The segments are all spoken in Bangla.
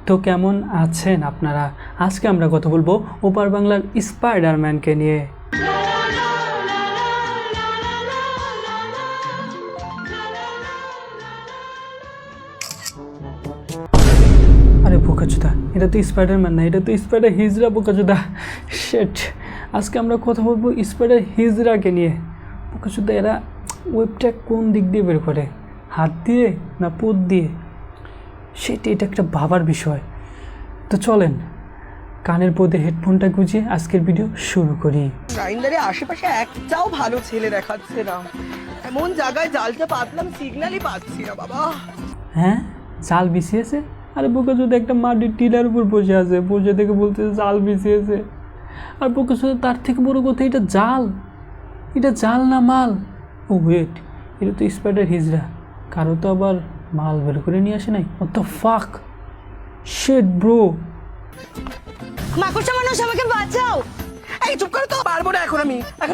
তো কেমন আছেন আপনারা? আজকে আমরা কথা বলবো ওপার বাংলার স্পাইডারম্যানকে নিয়ে। আরে বোকাচোদা, এটা তো স্পাইডারম্যান না, এটা তো স্পাইডার হিজড়া। বোকাচোদা শেট, আজকে আমরা কথা বলবো স্পাইডার হিজড়াকে নিয়ে। বোকাচোদা, এরা ওয়েবটা কোন দিক দিয়ে বের করে, হাত দিয়ে না পোত দিয়ে? এটা একটা ভাবার বিষয়। তো চলেন কানের পদে হেডফোনটা গুঁজে আজকের ভিডিও শুরু করি। গ্রাইন্ডারে আশেপাশে একটাও ভালো ছেলে দেখাচ্ছে না, এমন জায়গায় জালটা পাতলাম সিগন্যালই পাচ্ছি না বাবা। হ্যাঁ, জাল বিছিয়েছে? আরে বোকাচোদা, একটা মাটির টিলার উপর বসে আছে, বসে থেকে বলতেছে জাল বিছিয়েছে। আর বোকাচোদা, তার থেকে বড় কথা, এটা জাল। এটা জাল না মাল। ও ওয়েট, এটা তো স্পাইডার হিজড়া। কারো তো আবার মাল বের করে নিয়ে আসে নাই। what the fuck shit bro। মাকড়সা মানুষ, আমাকে বাঁচাও। এই চুপ করো তো, পারবো না এখন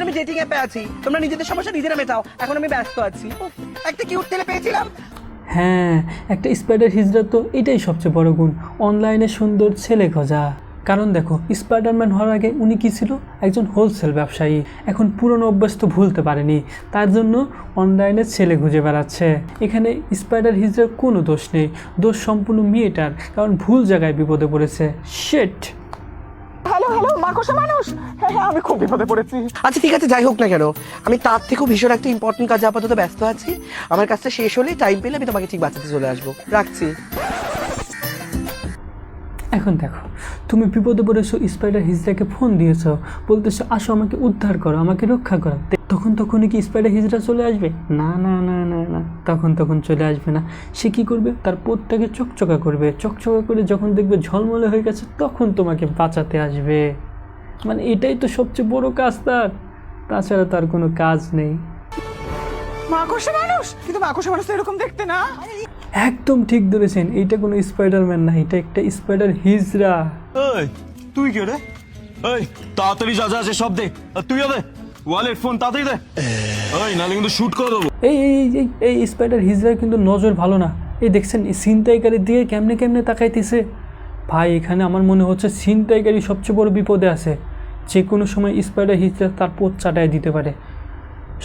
আমি ডেটিং অ্যাপে আছি। তোমরা নিজেদের সমস্যা নিজেরা মেটাও, এখন আমি ব্যস্ত আছি। একটা কিউট ছেলে পেয়েছিলাম। হ্যাঁ, একটা স্পাইডার হিজড়া তো এটাই সবচেয়ে বড় গুণ, অনলাইনে সুন্দর ছেলে খোঁজা। কারণ দেখো, স্পাইডারম্যান হওয়ার আগে উনি কী ছিল? একজন হোলসেল ব্যবসায়ী। এখন পুরনো অভ্যাস তো ভুলতে পারেনি, তার জন্য অনলাইনে ছেলে খুঁজে বেড়াচ্ছে। এখানে স্পাইডার হিজড়ার কোনো দোষ নেই, দোষ সম্পূর্ণ মেয়েটার, কারণ ভুল জায়গায় বিপদে পড়েছে। শেট। হ্যালো মাকড়সা মানুষ, হ্যাঁ আমি খুব বিপদে পড়েছি। আচ্ছা ঠিক আছে, যাই হোক না কেন, আমি তার থেকেও ভীষণ একটা ইম্পর্টেন্ট কাজে আপাতত ব্যস্ত আছি। আমার কাজটা শেষ হলে টাইম পেলে আমি তোমাকে ঠিক বাঁচাতে চলে আসবো। রাখছি। এখন দেখো, তুমি বিপদে পড়েছো, স্পাইডার হিজড়াকে ফোন দিয়েছো, বলতেছো আসো আমাকে উদ্ধার করো, আমাকে রক্ষা করো। তখনই কি স্পাইডার হিজড়া চলে আসবে? না না না না না, তখন চলে আসবে না। সে কী করবে? তার পোতটাকে চকচকা করবে, চকচকা করে যখন দেখবে ঝলমলে হয়ে গেছে, তখন তোমাকে বাঁচাতে আসবে। মানে এটাই তো সবচেয়ে বড় কাজ তার, তাছাড়া তার কোনো কাজ নেই। মাকড়সা মানুষ, কিন্তু মাকড়সা মানুষ তো এরকম দেখতে না। একদম ঠিক ধরেছেন, এইটা কোনো স্পাইডারম্যান না, এটা একটা স্পাইডার হিজড়া। এই তুই কে রে? এই তাড়াতাড়ি যা যা আছে সব দে, আর তুই দে ওয়ালেট ফোন তাড়াতাড়ি দে। এই নালে কিন্তু শুট করে দেবো। এই এই এই এই স্পাইডার হিজড়ার কিন্তু নজর ভালো না। এই দেখছেন ছিনতাইকারী দিয়ে কেমনে তাকাইতেছে। ভাই, এখানে আমার মনে হচ্ছে ছিনতাইকারী সবচেয়ে বড় বিপদে আছে। যে কোনো সময় স্পাইডার হিজড়া তার পোত চাটায় দিতে পারে।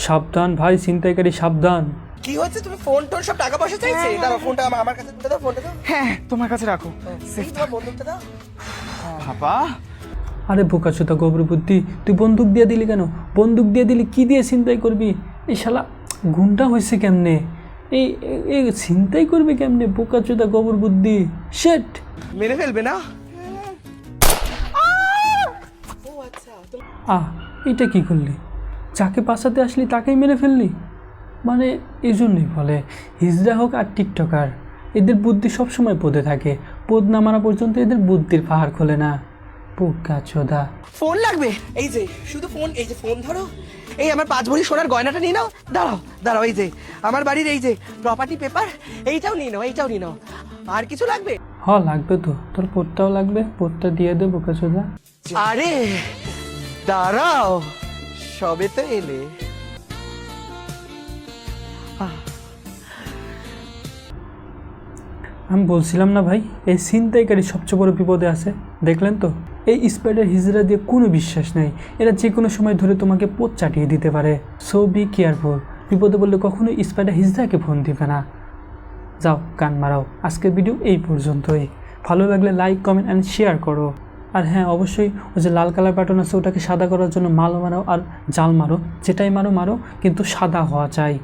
সাবধান ভাই, ছিনতাইকারী সাবধান। কি হচ্ছে? তুমি ফোন টোন সব টাকা পয়সা চাইছে? দাও ফোনটা আমার কাছে দাও, ফোনটা দাও। হ্যাঁ তোমার কাছে রাখো। তোমার বন্দুকটা দাও। বাবা, আরে বোকাচোদা গোবর বুদ্ধি, তুই বন্দুক দিয়ে দিলি কেন? বন্দুক দিয়ে দিলি কি দিয়ে ছিনতাই করবি? এই শালা গুন্ডা হয়েছে কেমনে? এই ছিনতাই করবে কেমনে? বোকাচোদা গোবর বুদ্ধি। শেট, মেরে ফেলবে না? এটা কি করলি? যাকে বাঁচাতে আসলি তাকেই মেরে ফেললি? মানে এই জন্যই বলে, হিজড়া হোক আর টিকটকার, এদের বুদ্ধি সবসময় পদে থাকে। পদ না মারা পর্যন্ত এদের বুদ্ধির পাহাড় খোলে না। বোকাচোদা। ফোন লাগবে? এই যে শুধু ফোন, এই যে ফোন ধরো। এই আমার 5 ভরি সোনার গয়নাটা নিয়ে নাও। দাঁড়াও, এই যে আমার বাড়ির এই যে প্রপার্টি পেপার, এইটাও নিয়ে নাও। আর কিছু লাগবে? লাগবে তো, তোর পোতটাও লাগবে, পোতটা দিয়ে দে বোকাচোদা। আরে দাঁড়াও, সবে তো এলে। আমি বলছিলাম না ভাই, এই ছিনতাইকারী সবচেয়ে বড় বিপদে আছে। দেখলেন তো, এই স্পাইডার হিজড়া দিয়ে কোনো বিশ্বাস নেই, এরা যে কোনো সময় ধরে তোমাকে পোত চাটিয়ে দিতে পারে। So be careful. বিপদে বললে কখনোই স্পাইডার হিজড়াকে ফোন দিবে না। যাও কান মারাও। আজকের ভিডিও এই পর্যন্তই। ভালো লাগলে লাইক, কমেন্ট অ্যান্ড শেয়ার করো। আর হ্যাঁ, অবশ্যই ওই যে লাল কালার বাটন আছে, ওটাকে সাদা করার জন্য মাল মারো আর জাল মারো, যেটাই মারো কিন্তু সাদা হওয়া চাই।